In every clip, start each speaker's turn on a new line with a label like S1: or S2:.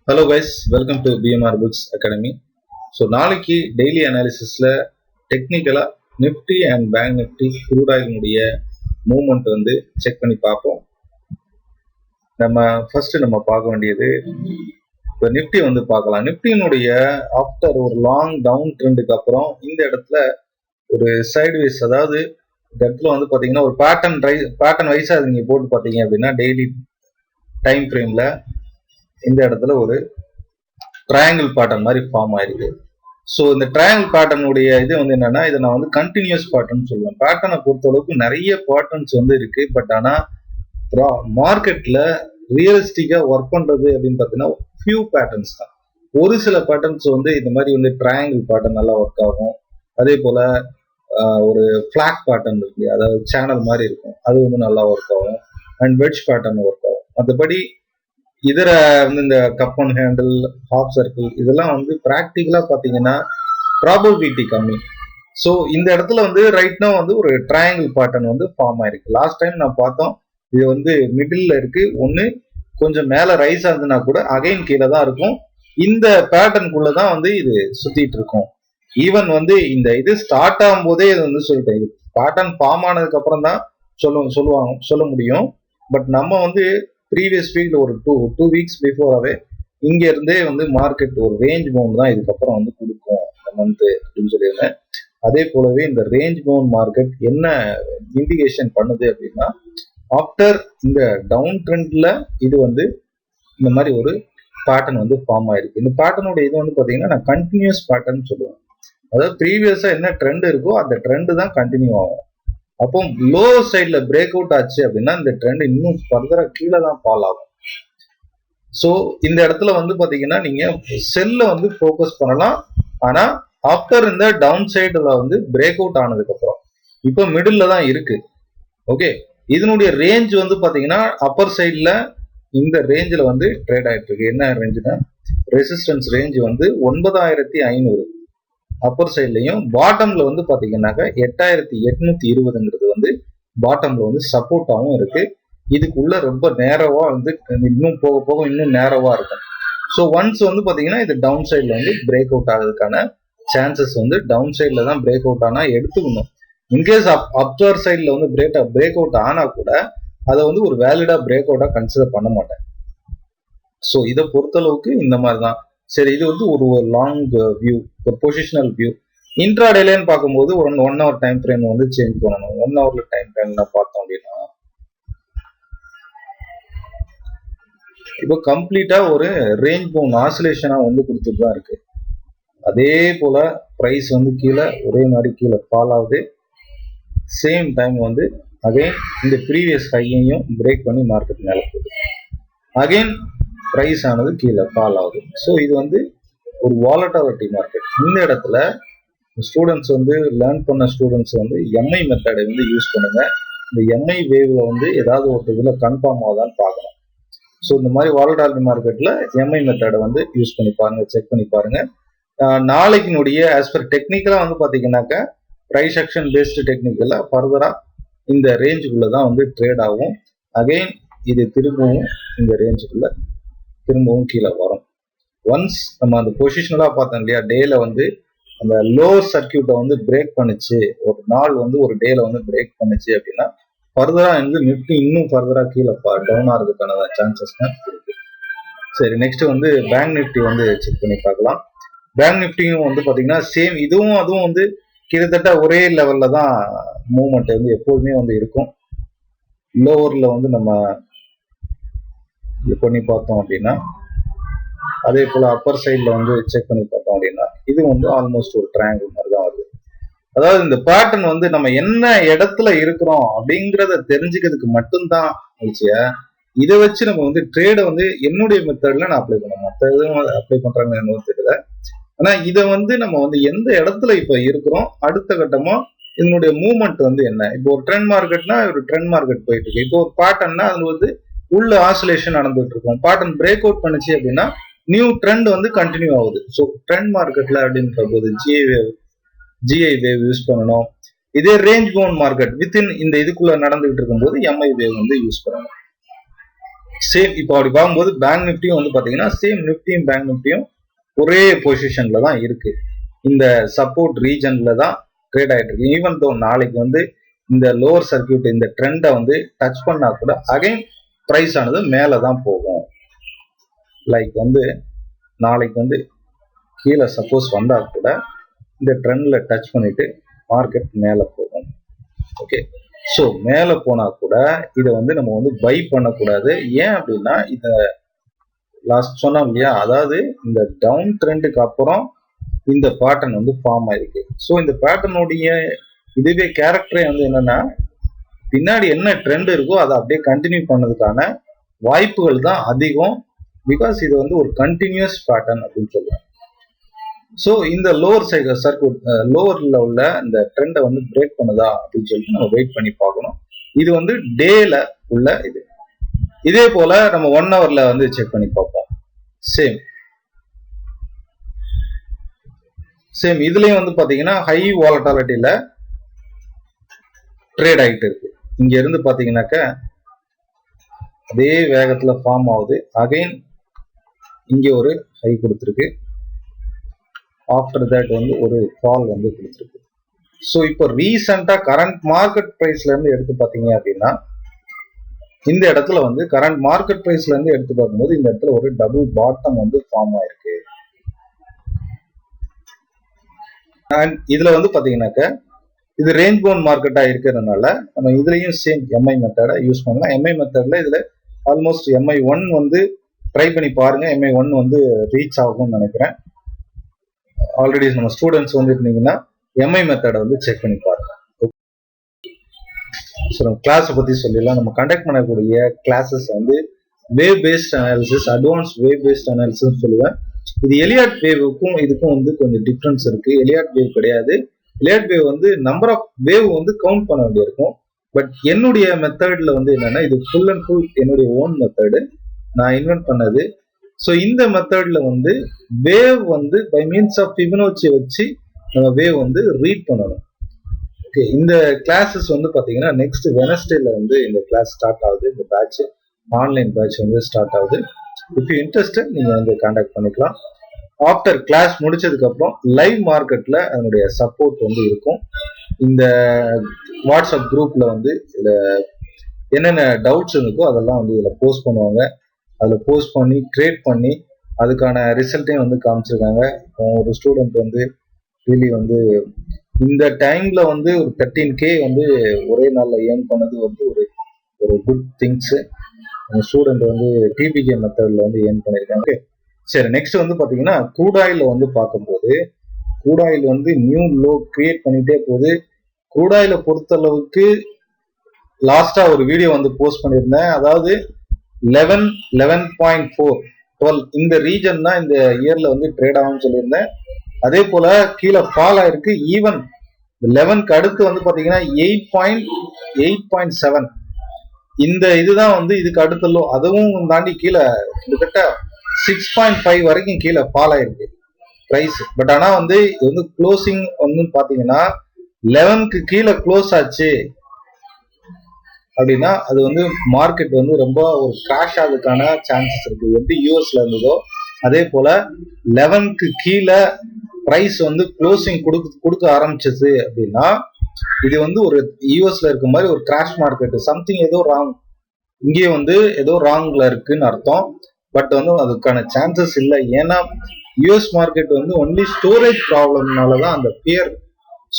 S1: Hello guys, welcome to BMR Books Academy. So நாளைக்கு daily அனாலிசிஸ்ல டெக்னிக்கலா Nifty and bank Nifty crude ஆயிலுடைய movement வந்து செக் பண்ணி பார்ப்போம். நம்ம பார்க்க வேண்டியது இப்போ நிஃப்டி வந்து பார்க்கலாம். நிஃப்டியினுடைய ஆஃப்டர் ஒரு லாங் டவுன் ட்ரெண்டுக்கு அப்புறம் இந்த இடத்துல ஒரு சைட்வேஸ், அதாவது இந்த இடத்துல வந்து பார்த்தீங்கன்னா ஒரு பேட்டர்ன் வைஸா நீங்க போட்டு பார்த்தீங்க அப்படின்னா டெய்லி டைம் ஃப்ரேம்ல இந்த இடத்துல ஒரு ட்ரையாங்கிள் பேட்டர்ன் மாதிரி ஃபார்ம் ஆயிருக்கு. ஸோ இந்த ட்ரையாங்கிள் பேட்டர்னுடைய இது வந்து என்னன்னா, இதை நான் வந்து கண்டினியூஸ் பேட்டர்ன் சொல்லுவேன். பேட்டர்னை பொறுத்த அளவுக்கு நிறைய பேட்டர்ன்ஸ் வந்து இருக்கு. பட் ஆனால் மார்க்கெட்ல ரியலிஸ்டிக்கா ஒர்க் பண்றது அப்படின்னு பார்த்தீங்கன்னா ஃபியூ பேட்டர்ன்ஸ் தான். ஒரு சில பேட்டர்ன்ஸ் வந்து இந்த மாதிரி வந்து ட்ரையாங்கிள் பேட்டர்ன் நல்லா ஒர்க் ஆகும். அதே போல ஒரு ஃபிளாக் பேட்டர்ன் இருக்கு, அதாவது சேனல் மாதிரி இருக்கும், அது வந்து நல்லா ஒர்க் ஆகும். அண்ட் வெட்ஜ் பேட்டர்ன் ஒர்க் ஆகும். மற்றபடி இதர வந்து இந்த cup and handle, half circle, இதெல்லாம் வந்து ப்ராக்டிக்கலா பாத்தீங்கன்னா ப்ராபபிலிட்டி கம்மி. ஸோ இந்த இடத்துல வந்து ரைட்னா வந்து ஒரு ட்ரையாங்கிள் பேட்டர்ன் வந்து ஃபார்ம் ஆயிருக்கு. லாஸ்ட் டைம் நான் பார்த்தோம், இது வந்து மிடில் இருக்கு. ஒன்று கொஞ்சம் மேல ரைஸ் ஆகுதுன்னா கூட அகைன் கீழே தான் இருக்கும். இந்த பேட்டர்னுக்குள்ளதான் வந்து இது சுத்திட்டு இருக்கும். ஈவன் வந்து இந்த இது ஸ்டார்ட் ஆகும் போதே இது வந்து சொல்லிட்டேன், இது பேட்டர்ன் ஃபார்ம் ஆனதுக்கு அப்புறம் தான் சொல்ல முடியும். பட் நம்ம வந்து ப்ரீவியஸ் வீக்ல ஒரு டூ வீக்ஸ் பிஃபோராகவே இங்க இருந்தே வந்து மார்க்கெட் ஒரு ரேஞ்ச் பவுண்ட் தான் இதுக்கப்புறம் வந்து கொடுக்கும் இந்த மந்த் அப்படின்னு சொல்லியிருந்தேன். அதே போலவே இந்த ரேஞ்ச் பவுண்ட் மார்க்கெட் என்ன இண்டிகேஷன் பண்ணுது அப்படின்னா, ஆஃப்டர் இந்த டவுன் ட்ரெண்ட்ல இது வந்து இந்த மாதிரி ஒரு பேட்டர்ன் வந்து ஃபார்ம் ஆயிருக்கு. இந்த பேட்டர்னோட இது வந்து பாத்தீங்கன்னா நான் கண்டினியூஸ் பேட்டர்ன் சொல்லுவேன். அதாவது ப்ரீவியஸா என்ன ட்ரெண்ட் இருக்கோ அந்த ட்ரெண்ட் தான் கண்டினியூ ஆகும். அப்போ லோ சைட்ல பிரேக் அவுட் ஆச்சு அப்படின்னா இந்த ட்ரெண்ட் இன்னும் ஃபர்தரா கீழே தான் ஃபால் ஆகும். ஸோ இந்த இடத்துல வந்து பாத்தீங்கன்னா நீங்க செல்ல வந்து ஃபோக்கஸ் பண்ணலாம். ஆனா ஆஃப்டர் இந்த டவுன் சைடுல வந்து பிரேக் அவுட் ஆனதுக்கு அப்புறம் இப்போ மிடில் தான் இருக்கு. ஓகே, இதனுடைய ரேஞ்ச் வந்து பாத்தீங்கன்னா அப்பர் சைட்ல இந்த ரேஞ்சில் வந்து ட்ரேட் ஆயிட்டு இருக்கு. என்ன ரேஞ்சுனா ரெசிஸ்டன்ஸ் ரேஞ்ச் வந்து 9500 அப்பர் சைட்லையும், பாட்டம்ல வந்து பாத்தீங்கன்னாக்கா 8820 வந்து பாட்டம்ல வந்து சப்போர்ட்டாவும் இருக்கு. இதுக்குள்ள ரொம்ப நேரவா வந்து இன்னும் போக போக இன்னும் நேரவா இருக்கும். ஸோ ஒன்ஸ் வந்து பாத்தீங்கன்னா இது டவுன் சைட்ல வந்து பிரேக் அவுட் ஆகிறதுக்கான சான்சஸ் வந்து டவுன் சைட்ல தான் பிரேக் அவுட் ஆனா எடுத்துக்கணும். இன்கேஸ் அப்பர் சைட்ல வந்து பிரேக் அவுட் ஆனா கூட அதை வந்து ஒரு வேலிடா பிரேக் அவுட்டா கன்சிடர் பண்ண மாட்டேன். ஸோ இதை பொறுத்தளவுக்கு இந்த மாதிரி தான். சரி, இது வந்து ஒரு லாங் வியூ, ஒரு பொசிஷனல் வியூ. இன்ட்ராடேலன்னு பார்க்கும்போது ஒரு 1 hour டைம் ஃப்ரேம் வந்து சேஞ்ச் பண்ணணும். 1 hourல டைம் ஃப்ரேம்ல பார்த்தோம் அப்படின்னா இப்போ கம்ப்ளீட்டா ஒரு ரேஞ்ச் பவுண்ட் ஆசிலேஷனா வந்து கொடுத்துட்டு தான் இருக்கு. அதே போல பிரைஸ் வந்து கீழே ஒரே மாதிரி கீழே ஃபால் ஆகுது. சேம் டைம் வந்து அகைன் இந்த ப்ரீவியஸ் ஹையையும் பிரேக் பண்ணி மார்க்கெட் மேலே போகுது. அகைன் பிரைஸ் ஆனது கீழே ஃபால் ஆகுது. ஸோ இது வந்து ஒரு வாலட்டாலிட்டி மார்க்கெட். இந்த இடத்துல ஸ்டூடெண்ட்ஸ் வந்து லேர்ன் பண்ண ஸ்டூடெண்ட்ஸ் வந்து எம்ஐ மெத்தடை வந்து யூஸ் பண்ணுங்க. இந்த எம்ஐ வேவ்ல வந்து ஏதாவது ஒரு இதுல கன்ஃபார்ம் ஆகுதான்னு பார்க்கணும். ஸோ இந்த மாதிரி வாலட்டாலிட்டி மார்க்கெட்ல எம்ஐ மெத்தடை வந்து யூஸ் பண்ணி பாருங்க, செக் பண்ணி பாருங்க. நாளைக்கினுடைய ஆஸ் பர் டெக்னிக்கலா வந்து பாத்தீங்கன்னாக்கா பிரைஸ் ஆக்ஷன் பேஸ்டு டெக்னிக்கலா ஃபர்தரா இந்த ரேஞ்சுக்குள்ள தான் வந்து ட்ரேட் ஆகும். அகைன் இது திரும்பவும் இந்த ரேஞ்சுக்குள்ள திரும்பவும் கீழே வரும். ஒன்ஸ் நம்ம அந்த பொசிஷனலா பார்த்தோம் இல்லையா, டேல வந்து அந்த லோவர் சர்க்கியூட்டை வந்து பிரேக் பண்ணுச்சு, ஒரு நாள் வந்து ஒரு டேல வந்து பிரேக் பண்ணுச்சு அப்படின்னா ஃபர்தரா வந்து நிஃப்டி இன்னும் ஃபர்தரா கீழே டவுன் ஆகிறதுக்கான சான்சஸ் தான் இருக்கு. சரி, நெக்ஸ்ட் வந்து பேங்க் நிஃப்டி வந்து செக் பண்ணி பார்க்கலாம். பேங்க் நிஃப்டியும் வந்து பாத்தீங்கன்னா சேம், இதுவும் அதுவும் வந்து கிட்டத்தட்ட ஒரே லெவல்ல தான் மூவ்மெண்ட் வந்து எப்போதுமே வந்து இருக்கும். லோவர்ல வந்து நம்ம பண்ணி பார்த்தோம் அப்படின்னா, அதே போல அப்பர் சைட்ல வந்து செக் பண்ணி பார்த்தோம் அப்படின்னா இது வந்து ஆல்மோஸ்ட் ஒரு ட்ரையாங்கிள் மாதிரி தான் வருது. அதாவது இந்த பேட்டர்ன் வந்து நம்ம என்ன இடத்துல இருக்கிறோம் அப்படிங்கிறத தெரிஞ்சுக்கிறதுக்கு மட்டும்தான் இதை வச்சு நம்ம வந்து ட்ரேடை வந்து என்னுடைய மெத்தட்ல நான் அப்ளை பண்ண, மற்ற எதுவும் அப்ளை பண்றாங்க என்னன்னு தெரியல. ஆனா இதை வந்து நம்ம வந்து எந்த இடத்துல இப்ப இருக்கிறோம், அடுத்த கட்டமா இதனுடைய மூவ்மெண்ட் வந்து என்ன. இப்போ ஒரு ட்ரெண்ட் மார்க்கெட்னா ஒரு ட்ரெண்ட் மார்க்கெட் போயிட்டு இருக்கு. இப்போ ஒரு பேட்டர்ன்னா அது வந்து உள்ள ஆசிலேஷன் நடந்துட்டு இருக்கும். பேட்டர்ன் பிரேக் அவுட் பண்ணுச்சு அப்படின்னா நியூ ட்ரெண்ட் வந்து கண்டினியூ ஆகுது. ஸோ ட்ரெண்ட் மார்க்கெட்ல அப்படின்ற போது ஜிஐ வேவ் யூஸ் பண்ணணும். இதே ரேஞ்ச் பவுண்ட் மார்க்கெட் வித்தின் இந்த இதுக்குள்ள நடந்துகிட்டு இருக்கும்போது எம்ஐ வேவ் வந்து யூஸ் பண்ணணும். சேம் இப்போ அப்படி பார்க்கும்போது பேங்க் நிஃப்டியும் வந்து பாத்தீங்கன்னா சேம் நிஃப்டியும் பேங்க் நிஃப்டியும் ஒரே பொசிஷன்ல தான் இருக்கு. இந்த சப்போர்ட் ரீஜன்ல தான் ட்ரேட் ஆயிட்டு இருக்கு. ஈவன் தோ நாளைக்கு வந்து இந்த லோவர் சர்க்கியூட் இந்த ட்ரெண்டை வந்து டச் பண்ணா கூட அகைன் பிரைஸ் ஆனது மேல தான் போகும். லைக் வந்து நாளைக்கு வந்து கீழே சப்போஸ் வந்தா கூட இந்த ட்ரெண்ட்ல டச் பண்ணிட்டு மார்க்கெட் மேல போகும். ஓகே, ஸோ மேல போனா கூட இதை வந்து நம்ம வந்து பை பண்ணக்கூடாது. ஏன் அப்படின்னா இத லாஸ்ட் சொன்னோம் இல்லையா, அதாவது இந்த டவுன் ட்ரெண்டுக்கு அப்புறம் இந்த பேட்டர்ன் வந்து ஃபார்ம் ஆயிருக்கு. ஸோ இந்த பேட்டர்னுடைய இதுவே கேரக்டரே வந்து என்னன்னா பின்னாடி என்ன ட்ரெண்ட் இருக்கோ அதை அப்படியே கண்டினியூ பண்ணதுக்கான வாய்ப்புகள் தான் அதிகம். பிகாஸ் இது வந்து ஒரு கண்டினியூஸ் பேட்டர்ன் அப்படின்னு சொல்லுவாங்க. ஸோ இந்த லோவர் சர்க்கியூட் லோவர்ல உள்ள இந்த ட்ரெண்டை வந்து பிரேக் பண்ணுதா அப்படின்னு சொல்லிட்டு நம்ம வெயிட் பண்ணி பார்க்கணும். இது வந்து டேல உள்ள இது. இதே போல நம்ம 1 ஹவர்ல வந்து செக் பண்ணி பார்ப்போம். சேம் இதுலயும் வந்து பாத்தீங்கன்னா ஹை வாலட்டாலிட்டியில ட்ரேட் ஆகிட்டு இருக்கு. இங்க இருந்து பாத்தீங்கன்னாக்க அதே வேகத்துல ஃபார்ம் ஆகுது. அகைன் இங்க ஒரு ஹை கொடுத்துருக்கு. ஆஃப்டர் தட் வந்து ஒரு ஃபால் வந்து கொடுத்துருக்கு. ஸோ இப்போ ரீசெண்டா கரண்ட் மார்க்கெட் பிரைஸ்ல இருந்து எடுத்து பாத்தீங்க அப்படின்னா இந்த இடத்துல வந்து கரண்ட் மார்க்கெட் பிரைஸ்ல இருந்து எடுத்து பார்க்கும்போது இந்த இடத்துல ஒரு டபுள் பாட்டம் வந்து ஃபார்ம் ஆயிருக்கு. அண்ட் இதுல வந்து பாத்தீங்கன்னாக்க இது ரேஞ்ச் பவுண்ட் மார்க்கெட்டா இருக்கிறதுனால நம்ம இதுலயும் சேம் எம்ஐ மெத்தடை யூஸ் பண்ணலாம். எம்ஐ மெத்தட்ல இதுல ஆல்மோஸ்ட் எம்ஐ 1 வந்து ட்ரை பண்ணி பாருங்க. எம்ஐ 1 வந்து ரீச் ஆகும்னு நினைக்கிறேன். ஆல்ரெடி நம்ம ஸ்டூடெண்ட்ஸ் வந்து இருந்தீங்கன்னா எம்ஐ மெத்தடை வந்து செக் பண்ணி பாருங்க. ஸோ நம்ம கிளாஸை பத்தி சொல்லிடலாம். நம்ம கண்டக்ட் பண்ணக்கூடிய கிளாஸஸ் வந்து wave based analysis, advance wave based analysis சொல்லுவேன். இது எலியாட் வேவுக்கும் இதுக்கும் வந்து கொஞ்சம் டிஃப்ரென்ஸ் இருக்கு. எலியாட் வேவ் கிடையாது. எலியாட் வேவ் வந்து நம்பர் ஆஃப் வேவ் வந்து கவுண்ட் பண்ண வேண்டியிருக்கும். பட் என்னுடைய மெத்தட்ல வந்து என்னன்னா இது ஃபுல் அண்ட் ஃபுல் என்னுடைய ஓன் மெத்தடு, நான் இன்வென்ட் பண்ணது. ஸோ இந்த மெத்தட்ல வந்து வேவ் வந்து பை மீன்ஸ் ஆஃப் ஃபிபனோச்சி வச்சு நம்ம வேவ் வந்து ரீட் பண்ணணும். ஓகே, இந்த கிளாஸஸ் வந்து பாத்தீங்கன்னா நெக்ஸ்ட் வெனஸ்டேல வந்து இந்த கிளாஸ் ஸ்டார்ட் ஆகுது. இந்த பேட்ச் ஆன்லைன் பேட்ச் வந்து ஸ்டார்ட் ஆகுது. இஃப் யூ இன்ட்ரெஸ்டட் நீங்க வந்து கான்டாக்ட் பண்ணிக்கலாம். ஆஃப்டர் கிளாஸ் முடிச்சதுக்கு அப்புறம் லைவ் மார்க்கெட்ல அதனுடைய சப்போர்ட் வந்து இருக்கும். இந்த வாட்ஸ்அப் குரூப்ல வந்து இதுல என்னென்ன டவுட்ஸ் இருக்கோ அதெல்லாம் வந்து இதுல போஸ்ட் பண்ணுவாங்க. அதுல போஸ்ட் பண்ணி ட்ரேட் பண்ணி அதுக்கான ரிசல்ட்டையும் வந்து காமிச்சிருக்காங்க. இப்போ ஒரு ஸ்டூடெண்ட் வந்து ரியலி வந்து இந்த டைம்ல வந்து ஒரு 13K வந்து ஒரே நாள்ல ஏர்ன் பண்ணது வந்து ஒரு குட் திங்ஸ். ஸ்டூடெண்ட் வந்து டிபிகே மெத்தட்ல வந்து ஏர்ன் பண்ணியிருக்காங்க. சரி, நெக்ஸ்ட் வந்து பாத்தீங்கன்னா க்ரூட் ஆயில் வந்து பார்க்கும்போது க்ரூட் ஆயில் வந்து நியூ லோ கிரியேட் பண்ணிட்டே போகுது. க்ரூட் ஆயிலை பொறுத்தளவுக்கு லாஸ்டா ஒரு வீடியோ வந்து போஸ்ட் பண்ணியிருந்தேன். அதாவது 11.4 12 இந்த ரீஜன் தான் இந்த இயர்ல வந்து ட்ரேட் ஆகும்னு சொல்லியிருந்தேன். அதே போல கீழே ஃபால் ஆயிருக்கு. ஈவன் 11க்கு அடுத்து வந்து பாத்தீங்கன்னா 8.7 இந்த இதுதான் வந்து இதுக்கு அடுத்த லோ. அதுவும் தாண்டி கீழே கிட்டத்தட்ட 6.5 வரைக்கும் கீழே ஃபால் ஆயிருக்கு பிரைஸ். பட் ஆனா வந்து இது வந்து க்ளோசிங் வந்து பாத்தீங்கன்னா 11க்கு கீழே க்ளோஸ் ஆச்சு அப்படின்னா அது வந்து மார்க்கெட் வந்து ரொம்ப ஒரு கிராஷ் ஆகுதுக்கான சான்சஸ் இருக்கு. எப்படி யூஎஸ்ல இருந்ததோ அதே போல 11க்கு கீழே பிரைஸ் வந்து க்ளோசிங் கொடுக்க ஆரம்பிச்சது அப்படின்னா இது வந்து ஒரு யூஎஸ்ல இருக்க மாதிரி ஒரு கிராஷ் மார்க்கெட். சம்திங் ஏதோ ராங், இங்கே வந்து ஏதோ ராங்ல இருக்குன்னு அர்த்தம். பட் வந்து அதுக்கான சான்சஸ் இல்லை. ஏன்னா யூஎஸ் மார்க்கெட் வந்து ஒன்லி ஸ்டோரேஜ் ப்ராப்ளம்னாலதான் அந்த பியர்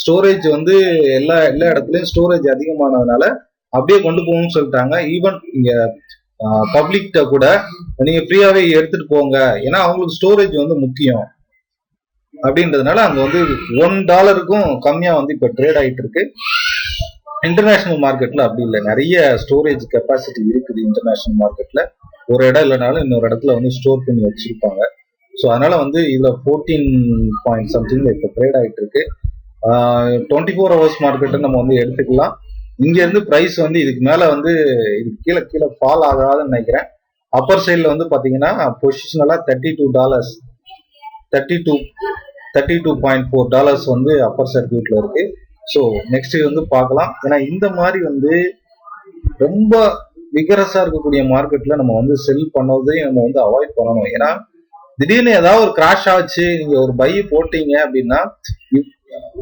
S1: ஸ்டோரேஜ் வந்து எல்லா இடத்துலயும் ஸ்டோரேஜ் அதிகமானதுனால அப்படியே கொண்டு போகணும்னு சொல்லிட்டாங்க. ஈவன் இங்க பப்ளிக்ட கூட நீங்க ஃப்ரீயாவே எடுத்துட்டு போங்க, ஏன்னா அவங்களுக்கு ஸ்டோரேஜ் வந்து முக்கியம் அப்படின்றதுனால அங்க வந்து $1க்கும் கம்மியா வந்து இப்ப ட்ரேட் ஆயிட்டு இருக்கு. இன்டர்நேஷனல் மார்க்கெட்ல அப்படி இல்லை, நிறைய ஸ்டோரேஜ் கெப்பாசிட்டி இருக்குது. இன்டர்நேஷனல் மார்க்கெட்ல ஒரு இடம் இல்லைனாலும் இன்னொரு இடத்துல வந்து ஸ்டோர் பண்ணி வச்சிருப்பாங்க. ஸோ அதனால வந்து இதுல 14 something இப்ப ட்ரேட் ஆயிட்டு இருக்கு. 24 hours மார்க்கெட்டை நம்ம வந்து எடுத்துக்கலாம். இங்க இருந்து பிரைஸ் வந்து இதுக்கு மேல வந்து இதுக்கு கீழே ஃபால் ஆகாதுன்னு நினைக்கிறேன். அப்பர் சைட்ல வந்து பாத்தீங்கன்னா பொசிஷனலா $32.4 வந்து அப்பர் சர்க்கியூட்ல இருக்கு. ஸோ நெக்ஸ்ட் வந்து பார்க்கலாம். ஏன்னா இந்த மாதிரி வந்து ரொம்ப விகரஸா இருக்கக்கூடிய மார்க்கெட்ல நம்ம வந்து செல் பண்ணதையும் நம்ம வந்து அவாய்ட் பண்ணணும். ஏன்னா திடீர்னு ஏதாவது ஒரு கிராஷ் ஆச்சு, நீங்க ஒரு பை போட்டீங்க அப்படின்னா,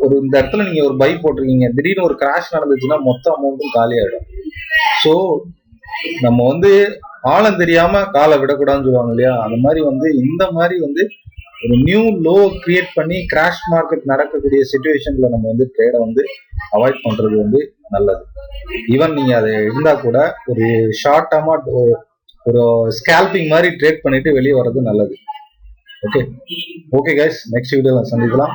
S1: ஒரு இந்த இடத்துல நீங்க ஒரு பை போட்டிருக்கீங்க, திடீர்னு ஒரு கிராஷ் நடந்துச்சுன்னா மொத்த அமௌண்ட்டும் காலி ஆயிடும். ஸோ நம்ம வந்து ஆழம் தெரியாம காலை விடக்கூடாதுன்னு சொல்லுவாங்க இல்லையா, அந்த மாதிரி வந்து இந்த மாதிரி வந்து ஒரு நியூ லோ கிரியேட் பண்ணி கிராஷ் மார்க்கெட் நடக்கக்கூடிய சிச்சுவேஷன்ல நம்ம வந்து ட்ரேடை வந்து அவாய்ட் பண்றது வந்து நல்லது. ஈவன் நீங்க அதை இருந்தா கூட ஒரு ஷார்ட் டர்மா ஒரு ஸ்கேல்பிங் மாதிரி ட்ரேட் பண்ணிட்டு வெளியே வர்றது நல்லது. ஓகே கைஸ், நெக்ஸ்ட் வீடியோல சந்திக்கலாம்.